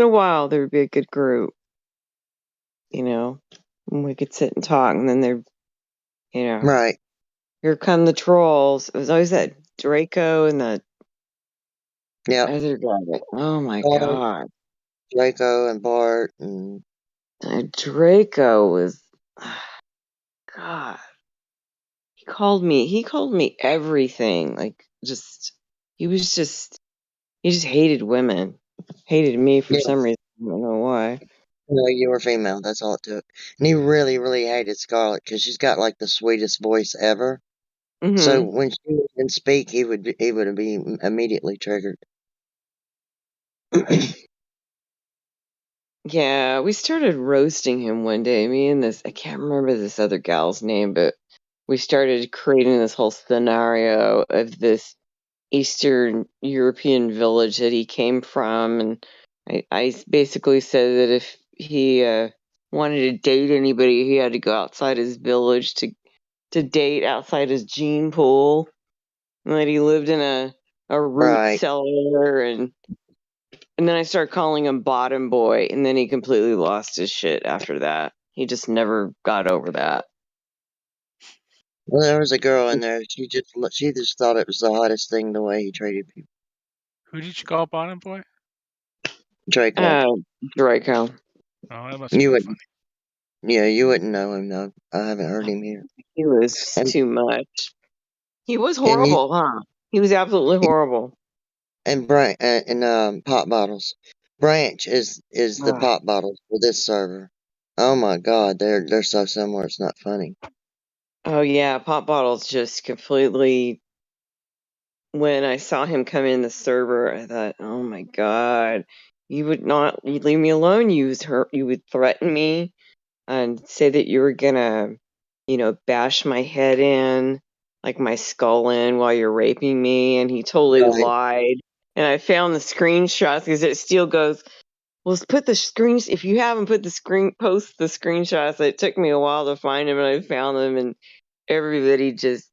in a while, there would be a good group, and we could sit and talk, and then you know, Right. here come the trolls. It was always that Draco and the Yep. other guy. Oh my Bart, god. Draco and Bart and Draco was God. He called me everything. Like he was he just hated women. Hated me for yeah, some reason. I don't know why. no, you were female. That's all it took. And he really, really hated Scarlett because she's got like the sweetest voice ever. So Mhm. when she would speak, he would be immediately triggered. Yeah, we started roasting him one day. Me and this I can't remember this other gal's name, but we started creating this whole scenario of this Eastern European village that he came from, and I basically said that if he wanted to date anybody, he had to go outside his village to date outside his gene pool, and that he lived in a root Right. cellar, and then I started calling him Bottom Boy, and then he completely lost his shit after that. He just never got over that. Well, there was a girl in there. She just thought it was the hottest thing the way he treated people. Who did you call Bottom Boy? Draco. Uh, Draco. Oh, that must have You been wouldn't. funny. Yeah, you wouldn't know him though. I haven't heard him here. He was And too much. He was and you horrible, huh? He was absolutely horrible. and pop bottles. Branch is the Ugh. pop bottles for this server. Oh my God, they're so similar. It's not funny. Oh yeah, pop bottles just completely. When I saw him come in the server, I thought, "Oh my god, you'd leave me alone. You would threaten me and say that you were gonna, bash my head in, like my skull in while you're raping me." And he totally Right. lied. And I found the screenshots because it still goes. Well, put the screens if you haven't put post the screenshots. It took me a while to find them, and I found them, and everybody just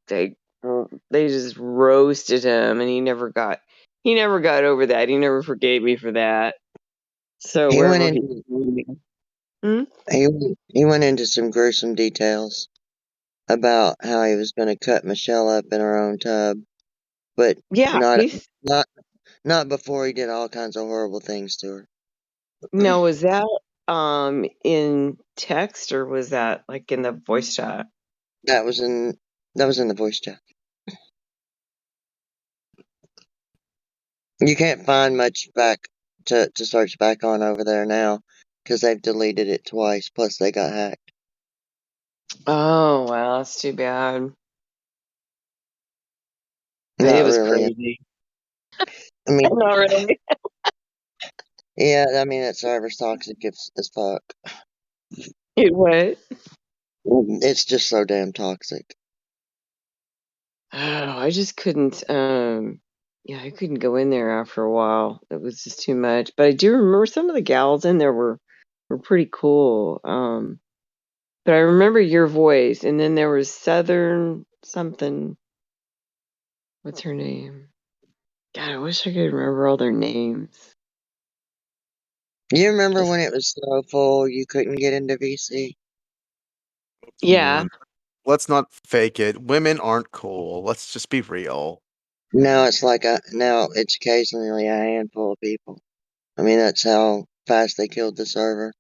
they just roasted him, and he never got over that. He never forgave me for that. So He went wherever he, into hmm? he went into some gruesome details about how he was going to cut Michelle up in her own tub, but Yeah, not he's not not before he did all kinds of horrible things to her. no. Was that in text or was that like in the voice chat? That was in that was in the voice chat. You can't find much back to search back on over there now because they've deleted it twice. Plus, they got hacked. Oh well, that's too bad. It Not was really. crazy. I mean, Not really. yeah. I mean, that server's toxic as fuck. It was. It's just so damn toxic. Oh, I just couldn't. Yeah, I couldn't go in there after a while. It was just too much. But I do remember some of the gals in there were pretty cool. But I remember your voice, and then there was Southern something. What's her name? God, I wish I could remember all their names. You remember Just when it was so full you couldn't get into VC? Come yeah, on. Let's not fake it. Women aren't cool. Let's just be real. Now it's occasionally a handful of people. I mean, that's how fast they killed the server.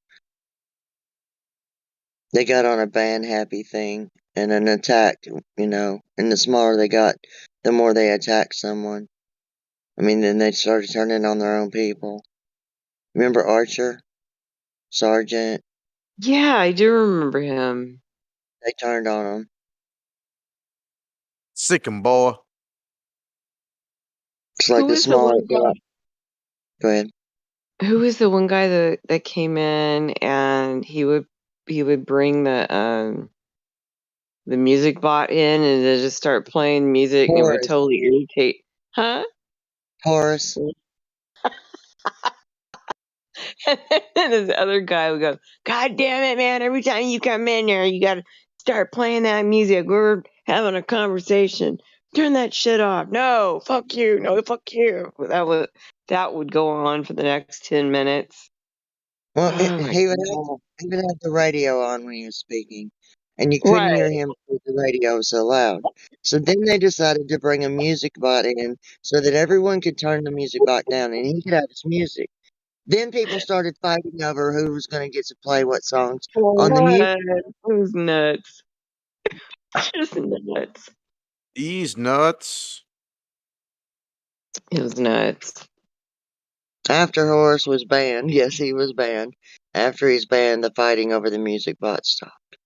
They got on a ban happy thing and then attacked, and the smaller they got, the more they attacked someone. I mean, then they started turning on their own people. Remember Archer? Sergeant? yeah, I do remember him. They turned on him. Sick 'em, boy. It's like Who the was the smaller one it guy? got. Go ahead. Who was the one guy that came in and he would bring the music bot in and they just start playing music and it would Horace. totally irritate. Huh? Horace. And this other guy would go, God damn it, man, every time you come in there, you gotta start playing that music. We're having a conversation. Turn that shit off. No, fuck you. No, fuck you. That would go on for the next 10 minutes. Well, Oh my god. he would have the radio on when he was speaking, and you couldn't hear Right. him because the radio was so loud. So then they decided to bring a music bot in so that everyone could turn the music bot down and he could have his music. Then people started fighting over who was going to get to play what songs on the music. What? It was nuts. Just nuts. These nuts. It was nuts. After Horace was banned, yes, he was banned. After he's banned, the fighting over the music bot stopped.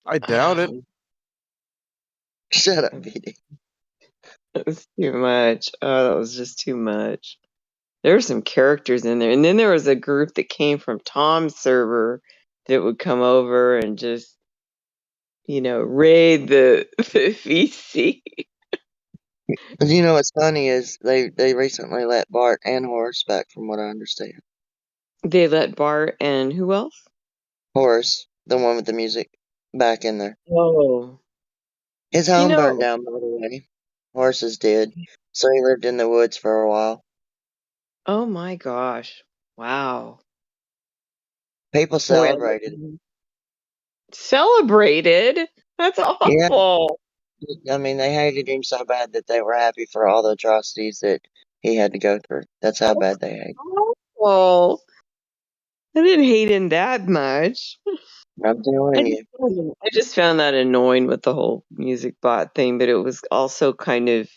I doubt it. Shut up, BD. It was too much. Oh, that was just too much. There were some characters in there. And then there was a group that came from Tom's server that would come over and just, raid the VC. You know what's funny is they recently let Bart and Horace back, from what I understand. They let Bart and who else? Horace, the one with the music, back in there. Oh, His you home burned know, down, by the way. Horace's did, so he lived in the woods for a while. oh my gosh. Wow. People Boy, celebrated. celebrated? That's Yeah, awful. I mean, they hated him so bad that they were happy for all the atrocities that he had to go through. That's how bad they hate. Awful. I didn't hate him that much. I'm telling you. I just found that annoying with the whole music bot thing, but it was also kind of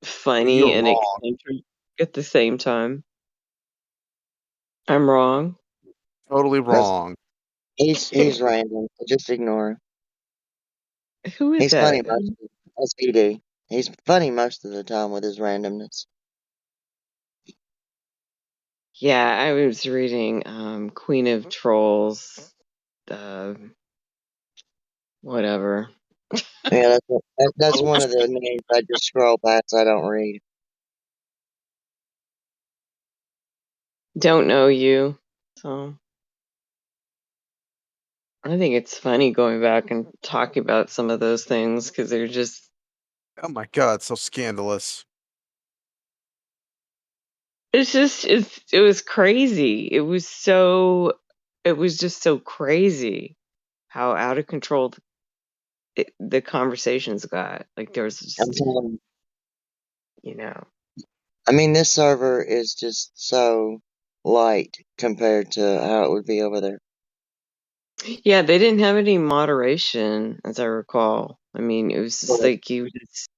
funny You're and wrong. eccentric at the same time. I'm wrong. Totally That's, wrong. he's random. Just ignore him. Who is He's funny that? most of the SPD. He's funny most of the time with his randomness. Yeah, I was reading Queen of Trolls, uh, whatever. Yeah, that's one of the names I just scroll past. I don't read. Don't know you. So I think it's funny going back and talking about some of those things because they're just Oh my god, so scandalous. it was crazy. It was just so crazy how out of control the conversations got. Like there was I'm just, telling you. you know. I mean, this server is just so light compared to how it would be over there. Yeah, they didn't have any moderation, as I recall. I mean, it was just But like you just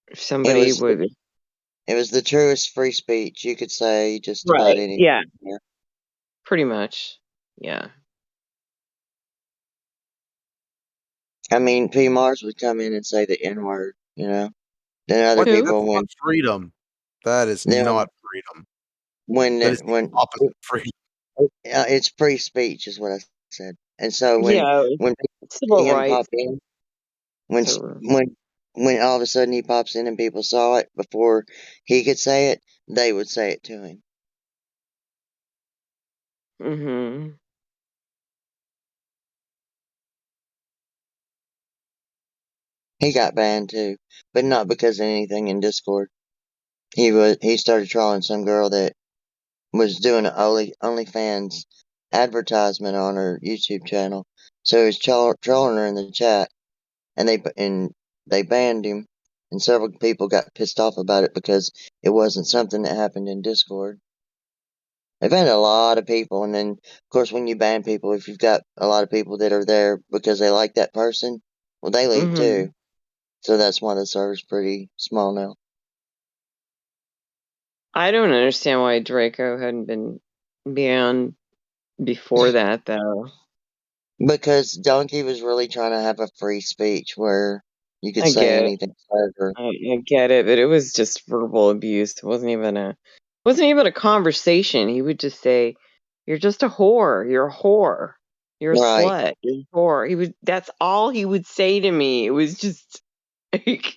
if it somebody was would it was the truest free speech you could say just about right, anything. yeah, Yeah. pretty much. Yeah. I mean, P. Mars would come in and say the N word, you know. Then other What? Who? That's people not freedom. That is then not freedom. That when is the when opposite of freedom. it's free speech is what I said. And so Yeah, when people civil see him pop rights. in, when s- So, when all of a sudden he pops in and people saw it before he could say it, they would say it to him. mhm. He got banned too, but not because of anything in Discord. He started trolling some girl that was doing an OnlyFans advertisement on her YouTube channel. So he was trolling her in the chat, and they banned him. And several people got pissed off about it because it wasn't something that happened in Discord. They've banned a lot of people, and then of course when you ban people, if you've got a lot of people that are there because they like that person, well they leave too. Mhm. So that's why the server's pretty small now. I don't understand why Draco hadn't been banned before that though. Because Donkey was really trying to have a free speech where you could I say get anything to her. I get it, but it was just verbal abuse. It wasn't even a conversation. He would just say, "You're just a whore. You're a whore. You're a Right. slut. You're a whore." That's all he would say to me. It was just like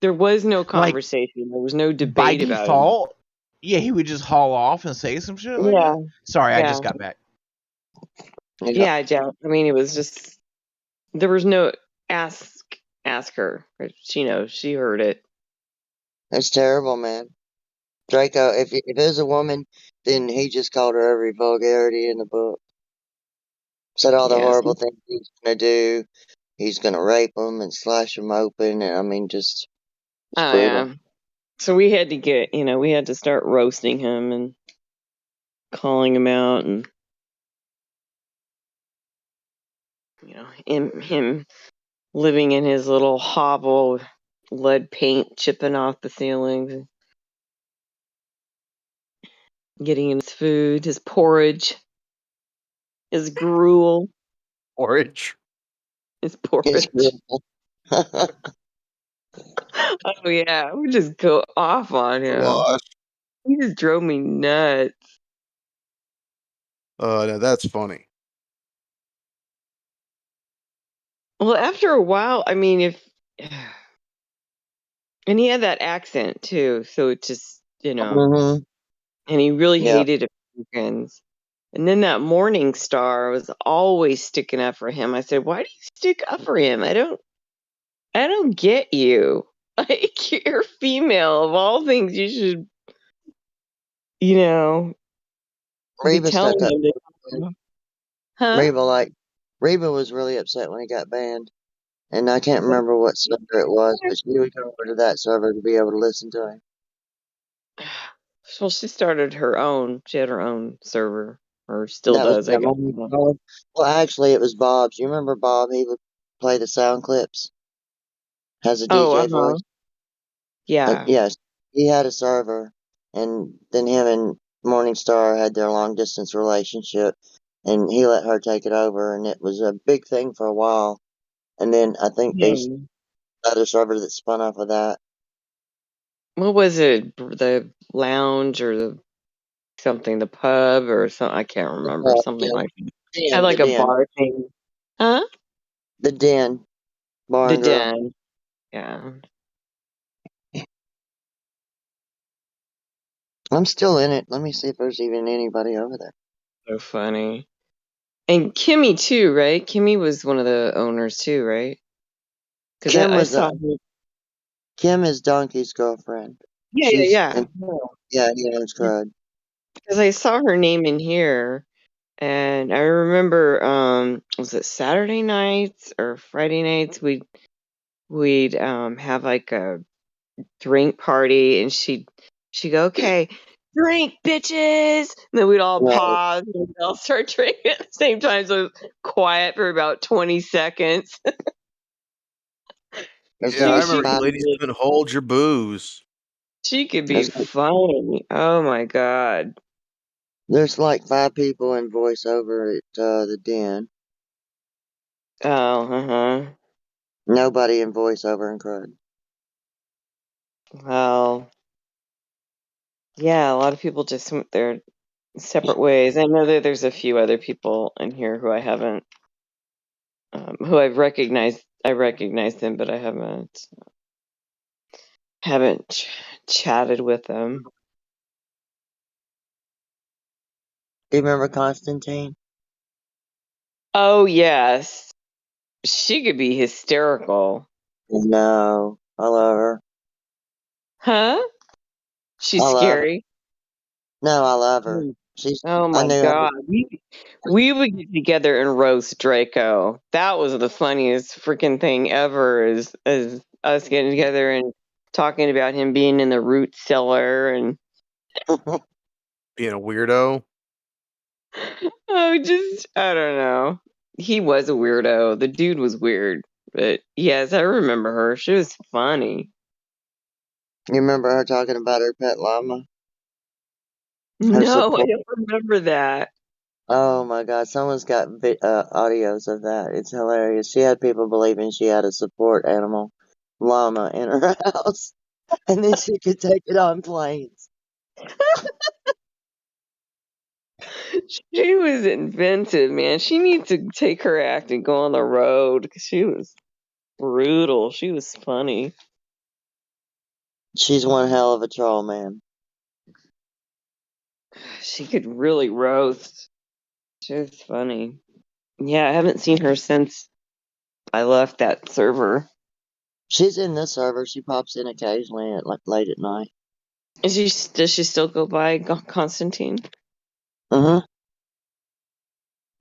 there was no Like conversation. There was no by debate about it. default, yeah, he would just haul off and say some shit like Yeah, that. Sorry, I yeah, just got back. Yeah. yeah, Jeff. I mean, it was just there was no ask her. She knows. She heard it. That's terrible, man. Draco, if it was a woman, then he just called her every vulgarity in the book. Said all the Yes. horrible things he's gonna do. He's gonna rape them and slash them open. And I mean, just it's Oh brutal. yeah. So we had to we had to start roasting him and calling him out, and him living in his little hovel with lead paint chipping off the ceilings, and getting his food, his porridge, his gruel, Orange. his It's porridge. brutal. Oh yeah, we just go off on him. Gosh. He just drove me nuts. No, that's funny. Well, after a while, I mean, and he had that accent too, so it just, hmm and he really Yeah. hated Americans. And then that Morning Star was always sticking up for him. I said, "Why do you stick up for him? I don't get you. Like, you're female. Of all things, you should, you know, be Reba telling stuck up. him to, huh? Reba was really upset when he got banned. And I can't remember what server it was, but she would go over to that server to be able to listen to him. Well, she started her own. She had her own server, or still That was does, I that guess. moment. Well, actually, it was Bob's. You remember Bob? He would play the sound clips. Has a Oh, DJ voice. yeah. Yes, he had a server, and then him and Morningstar had their long distance relationship, and he let her take it over, and it was a big thing for a while. And then I think there's Yeah. another server that spun off of that. What was it? The lounge or the something, the pub or something? I can't remember. Something Yeah, like that. Had Den, the like a Den, bar thing. Huh? the Den, Bar The and Grill. Den. Yeah. I'm still in it. Let me see if there's even anybody over there. So funny. And Kimmy too, right? Kimmy was one of the owners too, right? Because Kim I was saw her. Kim is Donkey's girlfriend. Yeah, yeah, She's yeah. yeah, he owns Crud. Because I saw her name in here, and I remember, was it Saturday nights or Friday nights? We'd have like a drink party, and she'd go, "Okay, drink, bitches," and then we'd all Right. pause and we'd all start drinking at the same time. So it was quiet for about 20 seconds. There's Yeah, I like She remember you five. could ladies be, couldn't hold your booze. she could be There's like, funny. Oh my god. there's like 5 people in voiceover at the Den. Oh, uh-huh. Nobody in voiceover in Crud. Well, yeah, a lot of people just went their separate ways. I know that there's a few other people in here who I haven't, who I've recognized. I recognize them, but I haven't chatted with them. Do you remember Constantine? Oh yes, she could be hysterical, No, I love her. huh? I She's love her. scary. No, I love her. Mm. She's. Oh I my knew her. god, we would get together and roast Draco. That was the funniest freaking thing ever. Is us getting together and talking about him being in the root cellar, and Being a weirdo. oh, just I don't know. He was a weirdo. The dude was weird, but yes, I remember her. She was funny. You remember her talking about her pet llama? Her No, I support. don't remember that. Oh my God, someone's got audios of that. It's hilarious. She had people believing she had a support animal, llama, in her house, and then she could take it on planes. She was inventive, man. She needs to take her act and go on the road because she was brutal. She was funny. She's one hell of a troll, man. She could really roast. She was funny. Yeah, I haven't seen her since I left that server. She's in this server. She pops in occasionally at like late at night. Does she still go by Constantine? Mm-hmm.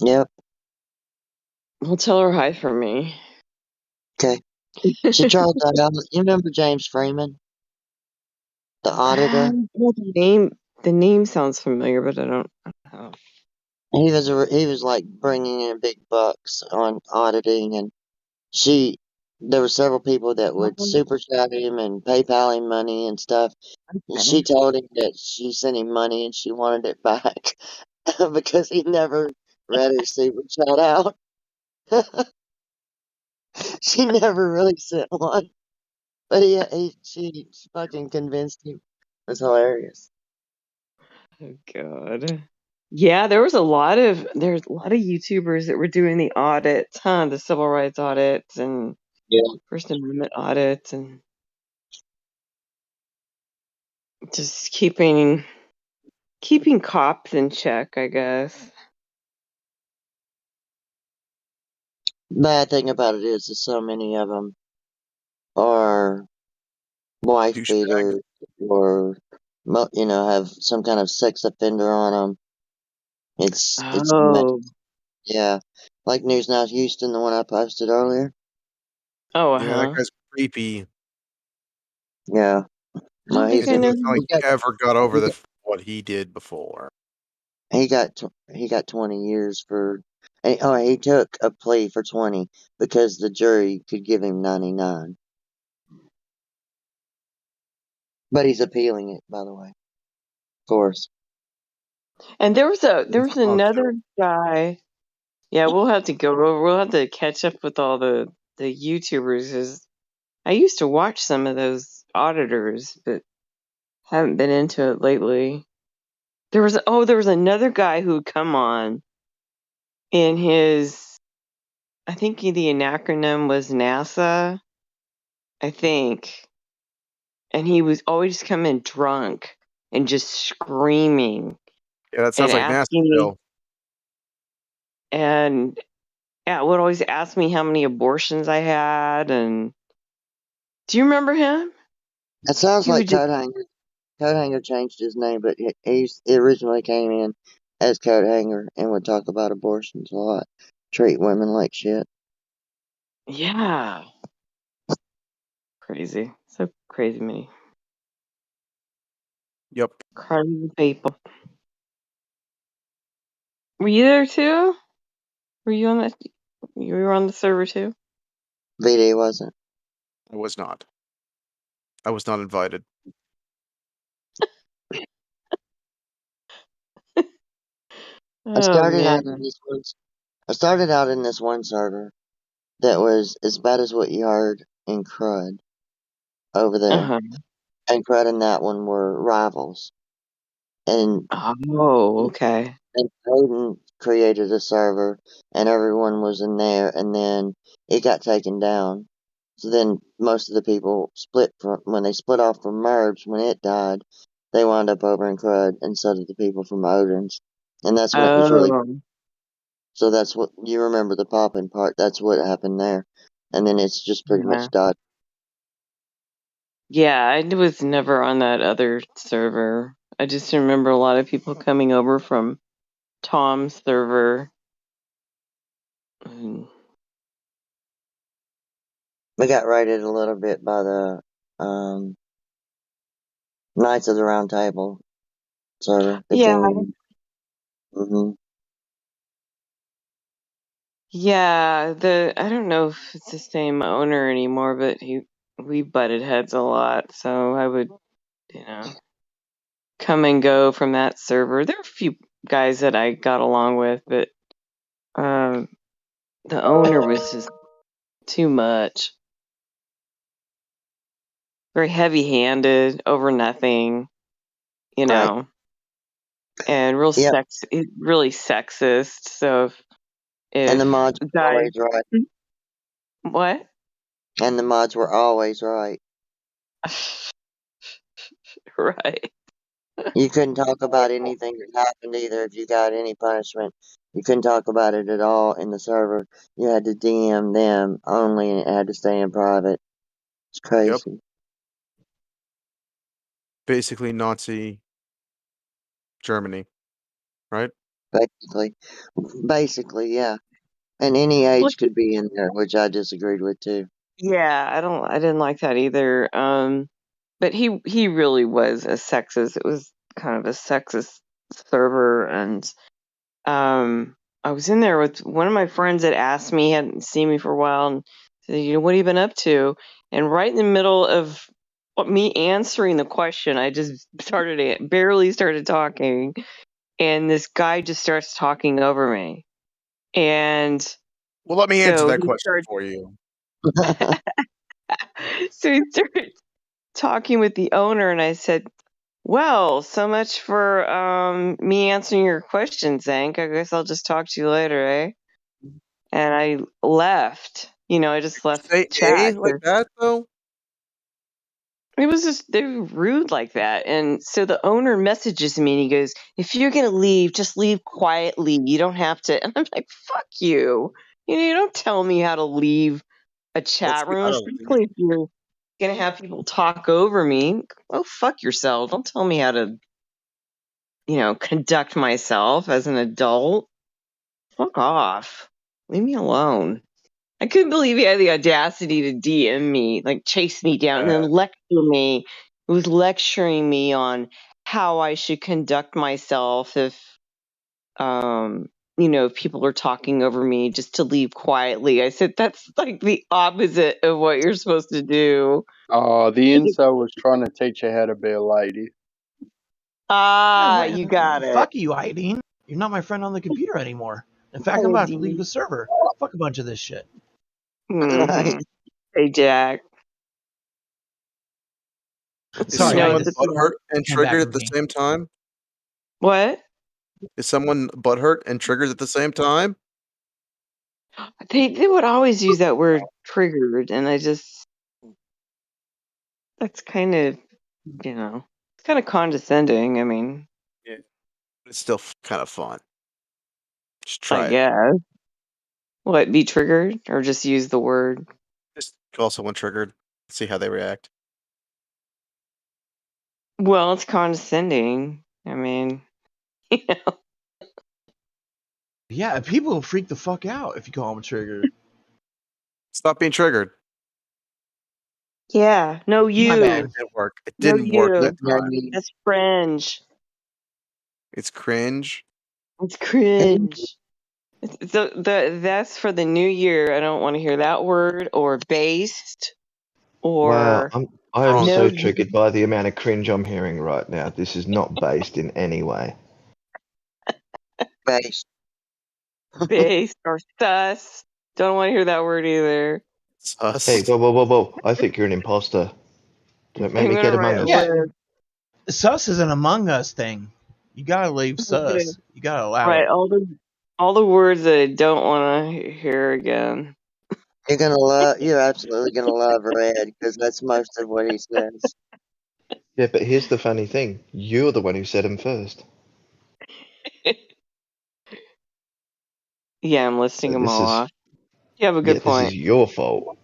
Yep. Well, tell her hi for me. Okay. She tried that out. You remember James Freeman, the auditor? Well, the name sounds familiar, but I don't know. He was like bringing in big bucks on auditing, and there were several people that would super chat him and PayPal him money and stuff. And she told him that she sent him money and she wanted it back because he never read her super chat out. She never really sent one, but she fucking convinced him. It was hilarious. Oh God. Yeah, there's a lot of YouTubers that were doing the audits, huh? The civil rights audits and Yeah. First Amendment audits and just keeping cops in check, I guess. Bad thing about it is that so many of them are wife Douchebag. beaters or have some kind of sex offender on them. It's a mess. Oh. Yeah, like News Now Houston, the one I posted earlier. Oh, Yeah, that uh-huh. guy's creepy. Yeah, I don't well, think It I know. doesn't sound like he he got ever got over he got what he did before. he got 20 years for. He took a plea for 20 because the jury could give him 99. But he's appealing it, by the way. Of course. And there was He's allowed to. another guy. Yeah, we'll have to catch up with all the YouTubers. 'Cause I used to watch some of those auditors, but haven't been into it lately. There was another guy who would come on in his, I think the acronym was NASA, I think. And he was always coming drunk and just screaming Yeah, that and sounds like NASA asking me, show. and yeah, would always ask me how many abortions I had. And do you remember him? It sounds He like would just, Coat Hanger. Coat Hanger changed his name, but he originally came in as Coat Hanger and would talk about abortions a lot. Treat women like shit. yeah, crazy. So crazy, me. Yep. Crazy people. Were you there too? Were you on that? You were on the server too? VD wasn't. I was not. I was not invited. I Oh started out in man. this one. I started out in this one server that was as bad as what you heard in Crud over there, Uh-huh. and Crud and that one were rivals. And Oh, okay. and Odin created a server, and everyone was in there, and then it got taken down. So then most of the people when they split off from Merge when it died, they wound up over in Crud, and so did the people from Odin's. And that's when it was really. Oh, So that's what you remember the popping part. That's what happened there, and then it's just pretty yeah. much died. Yeah, I was never on that other server. I just remember a lot of people coming over from Tom's server. And We got raided a little bit by the Knights of the Round Table server, the yeah, king. Hmm. yeah, I don't know if it's the same owner anymore, but we butted heads a lot, so I would, you know, come and go from that server. There are a few guys that I got along with, but um the owner was just too much. Very heavy-handed, over nothing, you Right. know, and Yep. really sexist. So And the if mods were guys, always right. what? And the mods were always right. Right. You couldn't talk about anything that happened either if you got any punishment. You couldn't talk about it at all in the server. You had to DM them only and it had to stay in private. It's Yep. crazy. basically Nazi Germany, right? Basically, yeah. And any Well, age could be in there, which I disagreed with too. yeah, I didn't like that either. But he really was a sexist. It was kind of a sexist server, and I was in there with one of my friends that asked me, hadn't seen me for a while, and said, what have you been up to? And right in the middle of me answering the question, I just barely started talking, and this guy just starts talking over me. And Well, let me answer so that question for you. he started talking with the owner, and I said, well, so much for me answering your question, Zank. I guess I'll just talk to you later, eh? And I left. I just left Say chat. A like that though? It was just, they were rude like that. And so the owner messages me and he goes, if you're going to leave, just leave quietly. You don't have to. And I'm like, fuck you. You don't tell me how to leave a Let's chat see room, how to leave. especially if you're going to have people talk over me. Oh, fuck yourself. Don't tell me how to, conduct myself as an adult. Fuck off. Leave me alone. I couldn't believe he had the audacity to DM me, like chase me down and then lecture me. He was lecturing me on how I should conduct myself if people are talking over me, just to leave quietly. I said, that's like the opposite of what you're supposed to do. The incel was trying to teach you how to be a lady. You got it. Fuck you, Eileen. You're not my friend on the computer anymore. In fact, I'm about to leave the server. Fuck a bunch of this shit. Mhm. Hey, Jack. Is Sorry, someone this butthurt and came back triggered with at the me. same time? What? Is someone butthurt and triggered at the same time? They would always use that word triggered, and that's kind of, it's kind of condescending. I mean, Yeah. It's still kind of fun. Just I try it. guess. What, be triggered or just use the word? Just call someone triggered. See how they react. Well, it's condescending. I mean, Yeah, people will freak the fuck out if you call them a trigger. Stop being triggered. yeah. No, My you. bad. It didn't work. It No, didn't work that you. time. That's cringe. It's cringe. It's cringe. That's for the new year. I don't want to hear that word or based Wow, or I am Wrong. so no triggered by the amount of cringe I'm hearing right now. This is not based in any way. Base. based or sus. Don't want to hear that word either. Hey, Sus. whoa, whoa, whoa, whoa! I think you're an imposter. Don't make I'm me gonna get write among a us. Yeah, list. sus is an Among Us thing. You gotta leave I'm gonna sus. You gotta allow write it. all the words that I don't want to hear again. You're absolutely gonna love Red, because that's most of what he says. Yeah, but here's the funny thing. You're the one who said them first. Yeah, I'm listing So them this all is, off. You have a yeah, good this point. is your fault.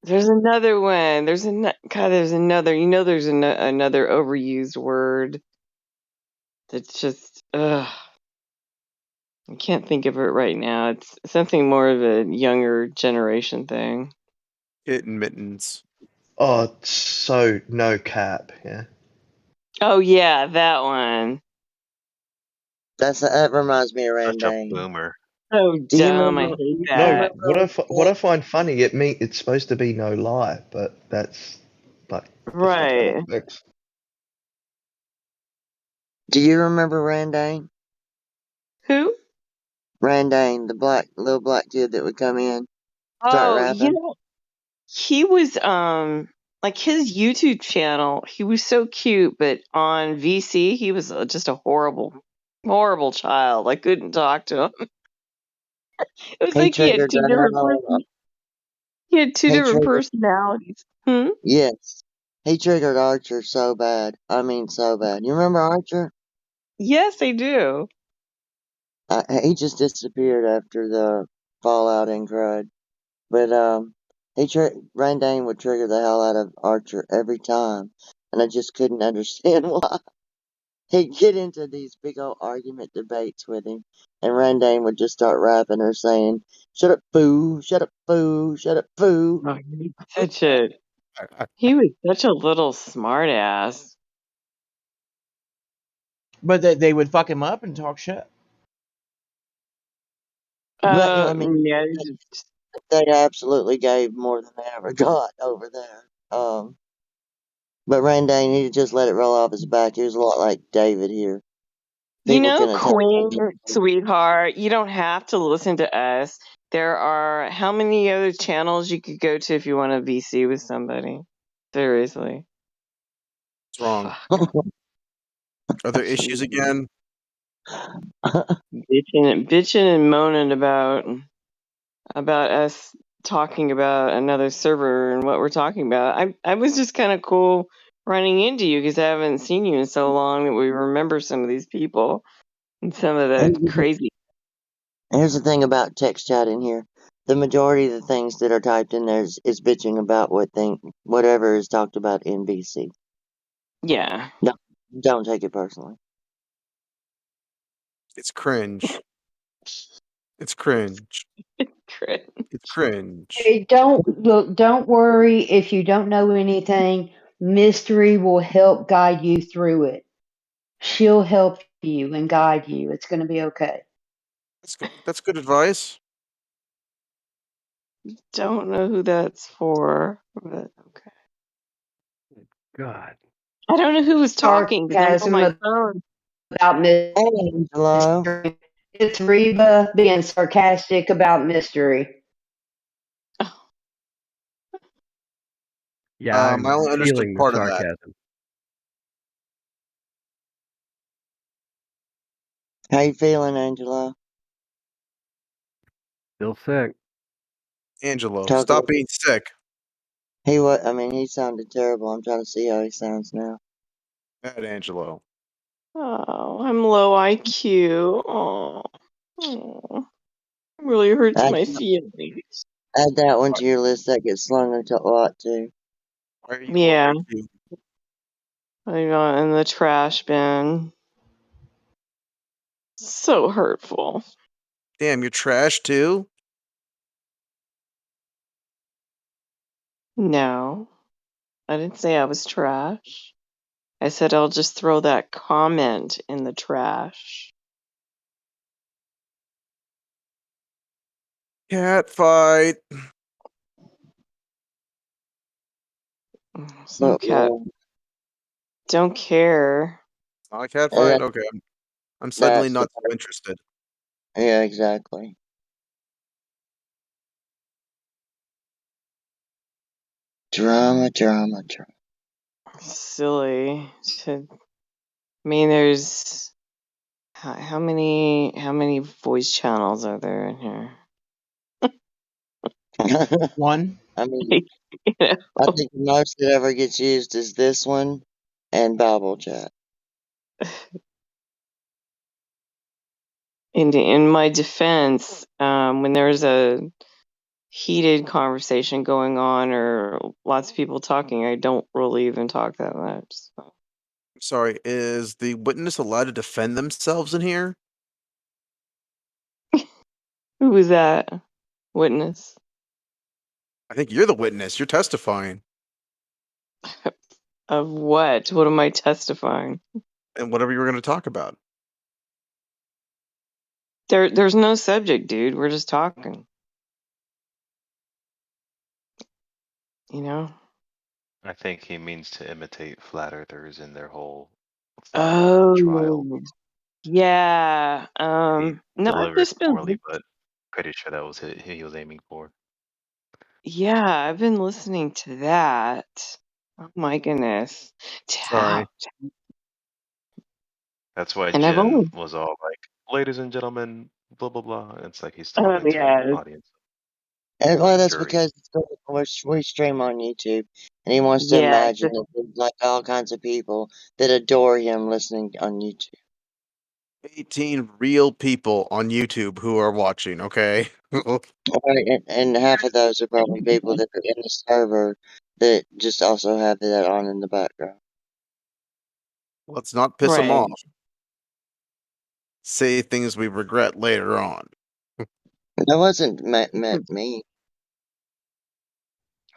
There's another one. There's another. There's another overused word that's just, ugh. I can't think of it right now. It's something more of a younger generation thing. Kitten mittens. Oh, so no cap, yeah. Oh, yeah, that one. That reminds me of Such a Randane. boomer. So Do you dumb. I remember? hate No, that. what I find funny, it's supposed to be no lie, but that's like the fuck that Right. works. Do you remember Randane? Who? Randane, the little black kid that would come in, start Oh, rapping. he was like his YouTube channel. He was so cute, but on VC, he was just a horrible child. I couldn't talk to him. It was He like he had triggered two the different hell. He triggered. personalities. Hmm? Yes, he triggered Archer so bad. I mean, so bad. You remember Archer? Yes, I do. He just disappeared after the fallout in Crud. But Randane would trigger the hell out of Archer every time. and I just couldn't understand why. He'd get into these big old argument debates with him, and Randane would just start rapping or saying, "Shut up, foo! Shut up, foo! Shut up, foo!" Oh, he was such a little smart ass. But they would fuck him up and talk shit. But I mean, Yeah, they absolutely gave more than they ever got over there. But Randane, he just let it roll off his back. He was a lot like David here. you People can know, attack Queen, him. sweetheart, you don't have to listen to us. There are how many other channels you could go to if you want to VC with somebody? Seriously. What's wrong? Fuck. Are there issues again? Bitching and moaning about us talking about another server and what we're talking about. I was just kind of cool running into you because I haven't seen you in so long that we remember some of these people and some of the crazy. Here's the thing about text chat in here. The majority of the things that are typed in there is bitching about whatever is talked about in BC. Yeah. Don't take it personally. It's cringe. It's cringe. Crit. It's cringe. Hey, don't worry if you don't know anything. Mystery will help guide you through it. She'll help you and guide you. It's going to be okay. That's good advice. Don't know who that's for, but okay. God. I don't know who was talking because I'm on Sarcasm my phone. about Hey, Angelo. mystery. It's Reba being sarcastic about mystery. Yeah, I'm I only understood feeling the part of that. sarcasm. How you feeling, Angelo? Still sick. Angelo, Talk stop about being sick. he sounded terrible. I'm trying to see how he sounds now. Bad Angelo. Oh, I'm low IQ. Oh, really hurts Add, my feelings. add that one to your list. That gets slung a lot too. Why are you Yeah, low IQ? I got in the trash bin. So hurtful. Damn, you're trash too? No, I didn't say I was trash. I said I'll just throw that comment in the trash. Cat fight. There's no But cat. Don't care. Not a cat fight? Okay. I'm suddenly that's not so interested. yeah, exactly. Drama. Silly. I mean, there's how many voice channels are there in here? One. I mean, You know? I think the most that ever gets used is this one and Bible chat. In my defense, when there's a heated conversation going on or lots of people talking, I don't really even talk that much. So. Sorry, is the witness allowed to defend themselves in here? Who was that witness? I think you're the witness. You're testifying. Of what? What am I testifying? And whatever you were going to talk about. There's no subject, dude. We're just talking. You know? I think he means to imitate flat earthers in their whole flat earth trial. Oh, yeah. He No, I've delivered just been, poorly, but pretty sure that was it he was aiming for. yeah, I've been listening to that. Oh my goodness. Sorry. That's why And I've Jen only, was all like, "Ladies and gentlemen, blah blah blah." It's like he's oh talking to an yeah, audience. And well, that's Jury. because we stream on YouTube, and he wants to yeah, imagine that there's like all kinds of people that adore him listening on YouTube. 18 real people on YouTube who are watching, okay? Right, and half of those are probably people that are in the server that just also have that on in the background. Let's not piss him Right. off. Say things we regret later on. That wasn't meant me.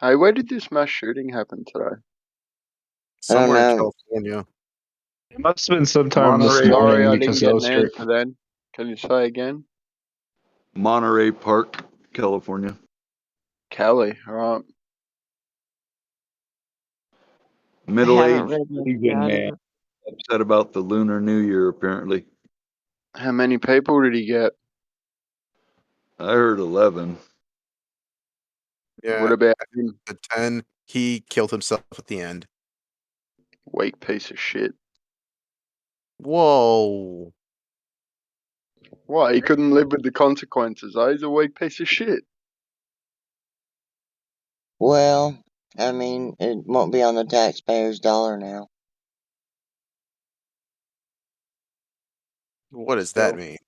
Hey, where did this mass shooting happen today? I don't Somewhere in know. California. It must have been sometime this Monterey Sorry, morning I because didn't get those an street. answer then. Can you say again? Monterey Park, California. Cali, alright. I haven't Middle-aged read much Good about man. it. upset about the Lunar New Year, apparently. How many people did he get? I heard 11. Yeah, What about him? the 10, he killed himself at the end. Weak piece of shit. Whoa. Why? He couldn't live with the consequences, eh? He's a weak piece of shit. Well, I mean, it won't be on the taxpayer's dollar now. What does that Still. mean?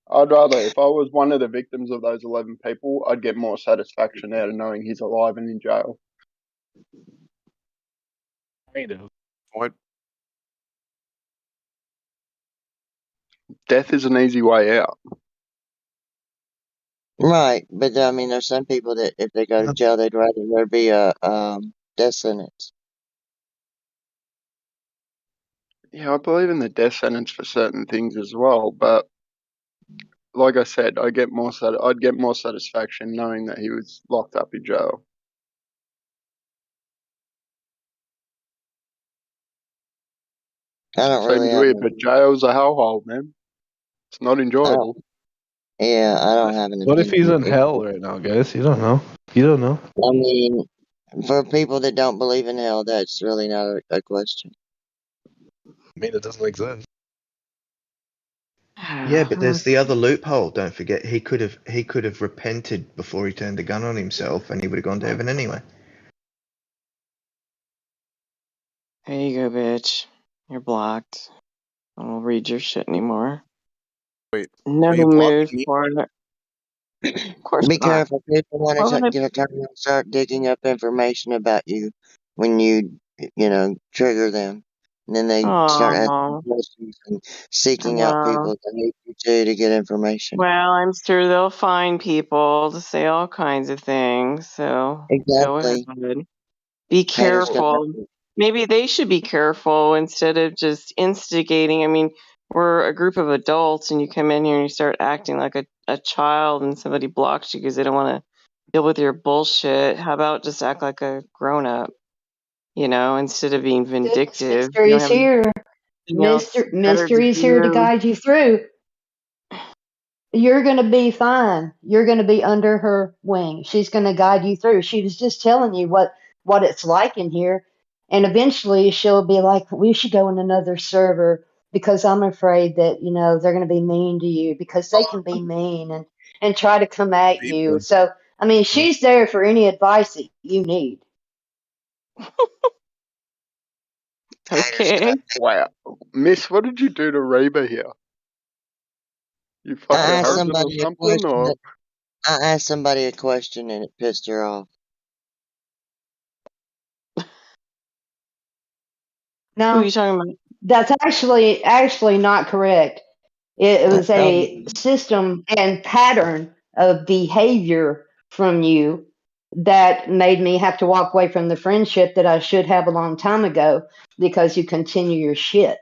I'd rather, if I was one of the victims of those 11 people, I'd get more satisfaction out of knowing he's alive and in jail. Kind of. What? Death is an easy way out. Right, but I mean, there's some people that if they go to jail, they'd rather there be a death sentence. Yeah, I believe in the death sentence for certain things as well, but like I said, I'd get more satisfaction knowing that he was locked up in jail. I don't Same really as have we, an, but jail's a hellhole, man. It's not I enjoyable. don't, yeah, I don't have an What if he's opinion. in hell right now, guys? You don't know. You don't know. I mean, for people that don't believe in hell, that's really not a question. I mean, it doesn't exist. Yeah, but there's the other loophole. Don't forget, he could have repented before he turned the gun on himself, and he would have gone to heaven anyway. There you go, bitch. You're blocked. I don't read your shit anymore. Wait, No are you mood blocking me? for it. Of course Be not. careful. People want Why to would I? start digging up information about you when you trigger them. And then they start asking Oh, questions and seeking out well. people that hate you too to get information. Well, I'm sure they'll find people to say all kinds of things. So go ahead. Exactly. Be Haters gonna careful. Maybe they should be careful instead of just instigating. I mean, we're a group of adults, and you come in here and you start acting like a child, and somebody blocks you because they don't want to deal with your bullshit. How about just act like a grown up, instead of being vindictive? You don't Mystery's have here. anything else better to Mystery's here to do. guide you through. You're going to be fine. You're going to be under her wing. She's going to guide you through. She was just telling you what it's like in here. And eventually she'll be like, we should go in another server because I'm afraid that, they're going to be mean to you because they can be mean and try to come at you. People. So, I mean, she's there for any advice that you need. haters Okay. gonna. Wow. Miss, what did you do to Reba here? You fucking I asked hugged her or somebody a something, question. or? I asked somebody a question and it pissed her off. Who are No, you talking about? that's actually not correct. It was a system and pattern of behavior from you that made me have to walk away from the friendship that I should have a long time ago because you continue your shit.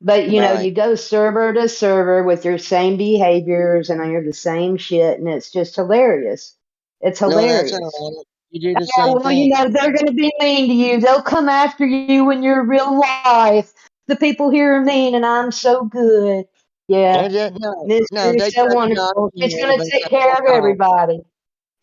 But Right. you go server to server with your same behaviors and you're the same shit, and it's just hilarious. It's No, that's all hilarious. right. You do the Oh, same well, thing. they're going to be mean to you. They'll come after you in your real life. The people here are mean, and I'm so good. Yeah, No, Mystery they is so try to knock wonderful. She's you going over to and take say, care fuck of off. everybody.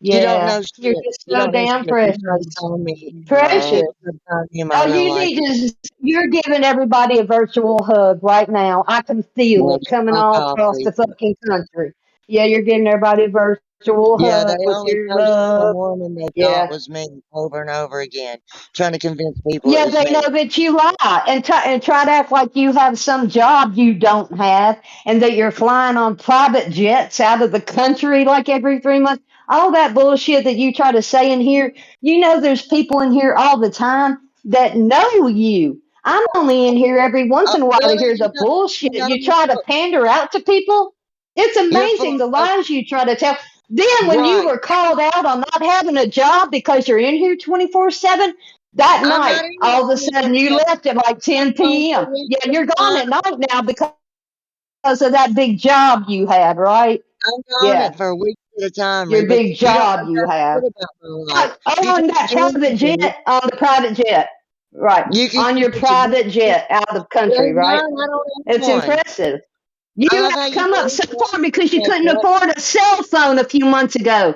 You don't Yeah, know you're shit. just You so don't know damn shit. You precious. try to tell me Precious. Right. in my Oh, real you life. need to. You're giving everybody a virtual hug right now. I can feel Well, it coming fuck all off, across the Lisa. fucking country. Yeah, you're giving everybody a virtual Yeah, hug they with only your posted the love. woman they Yeah. thought was me over and over again, trying to convince people it Yeah, was they know me. that you lie and try to act like you have some job you don't have and that you're flying on private jets out of the country like every 3 months. All that bullshit that you try to say in here, there's people in here all the time that know you. I'm only in here every once in a while to Really, hear the bullshit you know, you try to pander out to people. It's you're full amazing the of lies you try to tell. Then when you right. were called out on not having a job because you're in here 24/7, that I'm night not in all of a here sudden you 24/7. left at like 10 I'm gone for a p.m. week Yeah, at you're a gone time. at night now because of that big job you had, right? I'm gone Yeah, it for a week at a time, your Reba. big You don't know job you nothing have. good about my life. You On talk that to private anybody. jet, on the private jet, right? You can On keep your it to private jet out of the country, yourself. right? Mine, I don't have It's one. impressive. You I love have how you come up believe so that. far because you Like couldn't that. afford a cell phone a few months ago.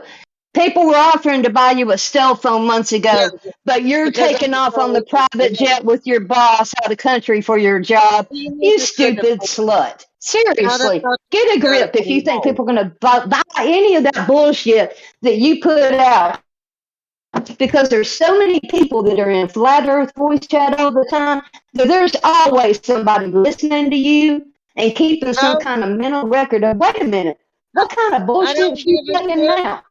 People were offering to buy you a cell phone months Yeah, ago, but you're because I taking was off on the told that private jet with your boss out of the country for your job. you You never couldn't stupid afford it. slut. How the Seriously, fuck get a did I grip if you think know? people are going to buy any of that bullshit that you put out, because there's so many people that are in flat earth voice chat all the time that there's always somebody listening to you and keeping some No, kind of mental record of, wait a minute, what kind of I bullshit don't she give a saying shit. now?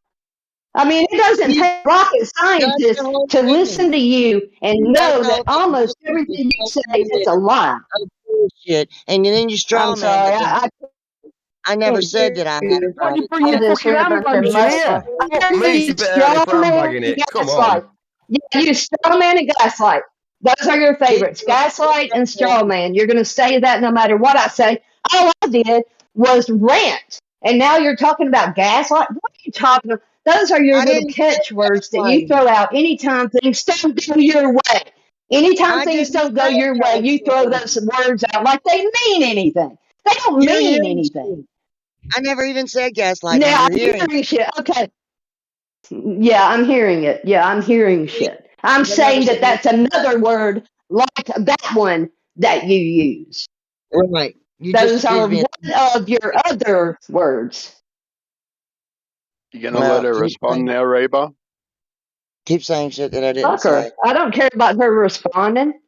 I mean, it doesn't You take rocket got the scientists whole to thing. listen to you and That's know that all that almost bullshit everything you is say is a bullshit lie. of bullshit. And then you I'm straw man sorry, it. I never can't said that I had a Why do you private bring all your jet. this fucking here a bunch of handbags muscle. here? I Fuck hear me, it's you a bit early straw for man handbagging and it. Come gaslight. on. Yeah, you straw man and gaslight. Those are your Keep favorites, gaslight and straw man. You're going to say that no matter what I say. All I did was rant. And now you're talking about gaslight? What are you talking about? Those are your I little didn't say catchwords that you gaslighting. throw out anytime things don't go your way. Anytime I things didn't don't go say your way, you throw those gaslighting. words out like they mean anything. They don't You're mean hearing anything. shit. I never even said gaslighting. Now You're I'm hearing hearing shit. Okay. Yeah, I'm hearing it. Yeah, I'm hearing shit. shit. I'm I never saying said that anything that's about another word like that one that you use. it. Right. You just Those are accused me one of of your other words. You gonna let well, her respond now, Reba? keep saying shit that I didn't Fuck her. say. I don't care about her responding.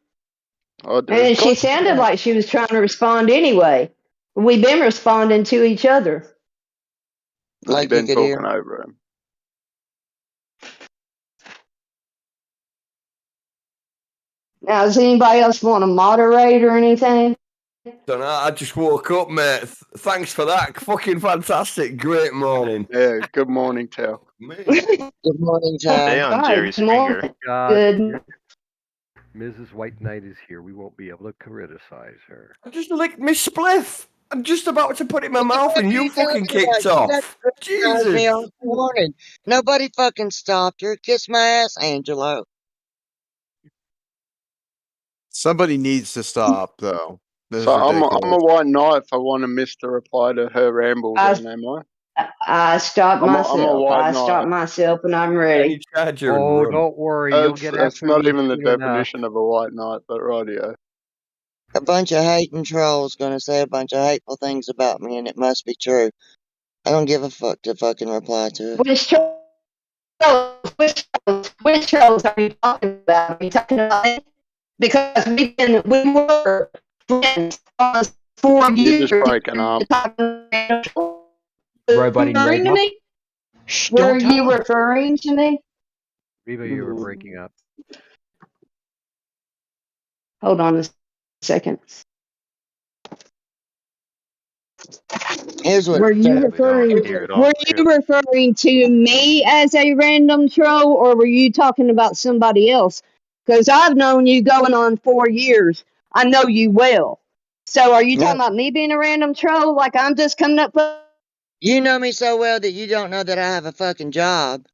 I do. And Of she course you sounded don't. like she was trying to respond anyway. We've been responding to each other. No, you've Like you been could hear. talking over him. Now, does anybody else want to moderate or anything? Don't know, I just woke up, mate. Thanks for that. Fucking fantastic. Great morning. Yeah, good morning, Tal. Me. Good morning, Stay Tal. on Right, Jerry's good finger. morning. God, Good. Mrs. White Knight is here. We won't be able to criticize her. I just licked my spliff. I'm just about to put it in my What the mouth fuck and are you you fucking talking about? kicked You got off. to criticize me Jesus. all morning. Nobody fucking stopped her. Kiss my ass, Angelo. Somebody needs to stop, though. This So is I'm a ridiculous. white knight if I want to miss the reply to her ramble. Then am I? I stopped I'm a myself. white I knight. stopped myself and I'm Any ready. charger and Oh, run. don't worry. You'll get It's after not me even the soon enough. definition of a white knight, but rightio. A bunch of hating trolls gonna say a bunch of hateful things about me, and it must be true. I don't give a fuck to fucking reply to it. Which which trolls are you talking about? Are you talking about me? Because we were friends almost 4 You're years. just breaking up. Right, buddy, you Referring ready? to me? Shh, Were don't tell you him. referring to me? Reba, you were breaking up. Hold on a second. Here's what Were it you says. We don't referring? hear it all Were you clearly. referring to me as a random troll, or were you talking about somebody else? Because I've known you going on 4 years. I know you well. So are you No, talking about me being a random troll? Like I'm just coming up with. you know me so well that you don't know that I have a fucking job.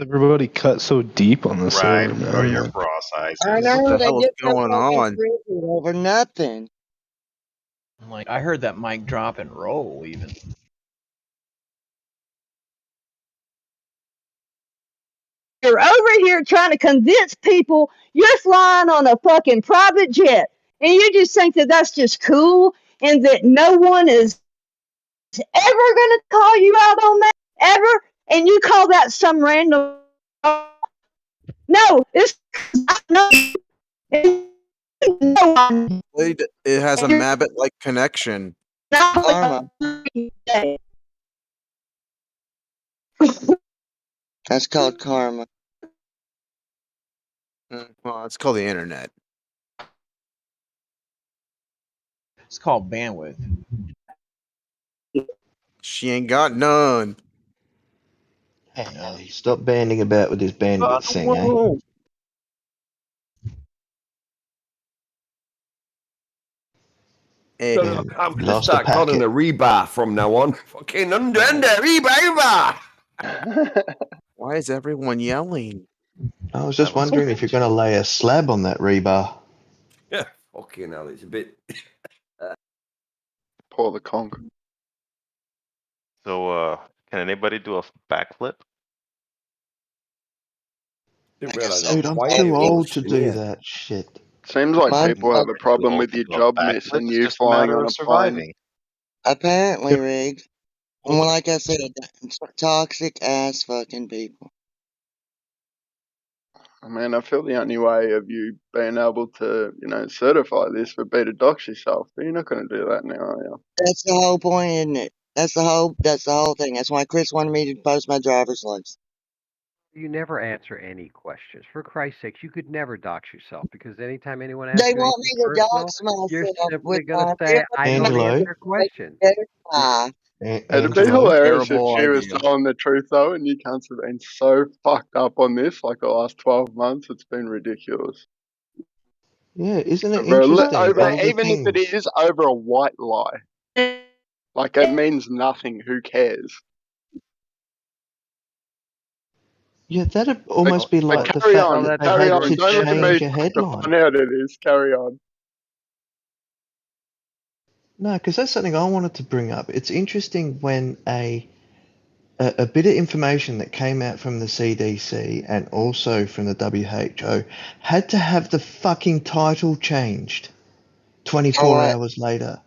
Everybody cut so deep on the Right, server, or man. your Like, bra size. I What know the they hell is get so going fucking on? triggered over nothing. I'm like, I heard that mic drop and roll even. You're over here trying to convince people you're flying on a fucking private jet, and you just think that that's just cool, and that no one is ever gonna call you out on that ever, and you call that some random. No, it's I know. It has a Mabbit-like connection. Karma. That's called karma. Well, it's called the internet. It's called bandwidth. She ain't got none. Hey, stop banding about with this bandwidth thing, eh? Hey, I'm gonna lost a start calling packet. it rebar from now on. Fucking under rebar. why is everyone yelling? I was just wondering if you're going to lay a slab on that rebar. Yeah, fucking hell, it's a bit. Pour the conch. So, can anybody do a backflip? Didn't realize Dude, I'm too old to do that shit. Seems like Mine- people have a problem with your job missing you flying on a plane. Apparently, Rig. Well, like I said, toxic ass fucking people. I mean, I feel the only way of you being able to, certify this would be to dox yourself, but you're not going to do that now, are you? That's the whole point, isn't it? That's the whole thing. That's why Chris wanted me to post my driver's license. You never answer any questions. For Christ's sakes, you could never dox yourself because anytime anyone asks They you want anything me to personal, dox you're myself simply with going to my say, I don't Angelo? answer questions. It'd be Angelo? hilarious if Terrible she was idea. telling the truth, though, and you cunts have been so fucked up on this, like the last 12 months. It's been ridiculous. Yeah, isn't it Over, interesting? All the even if it things. is over a white lie. Like, it means nothing. Who cares? Yeah, that'd almost be But like the carry fact on. that they Carry had on. to Don't let me change a suck the headline. fun out of this. Carry on. No, because that's something I wanted to bring up. It's interesting when a bit of information that came out from the CDC and also from the WHO had to have the fucking title changed 24 hours later.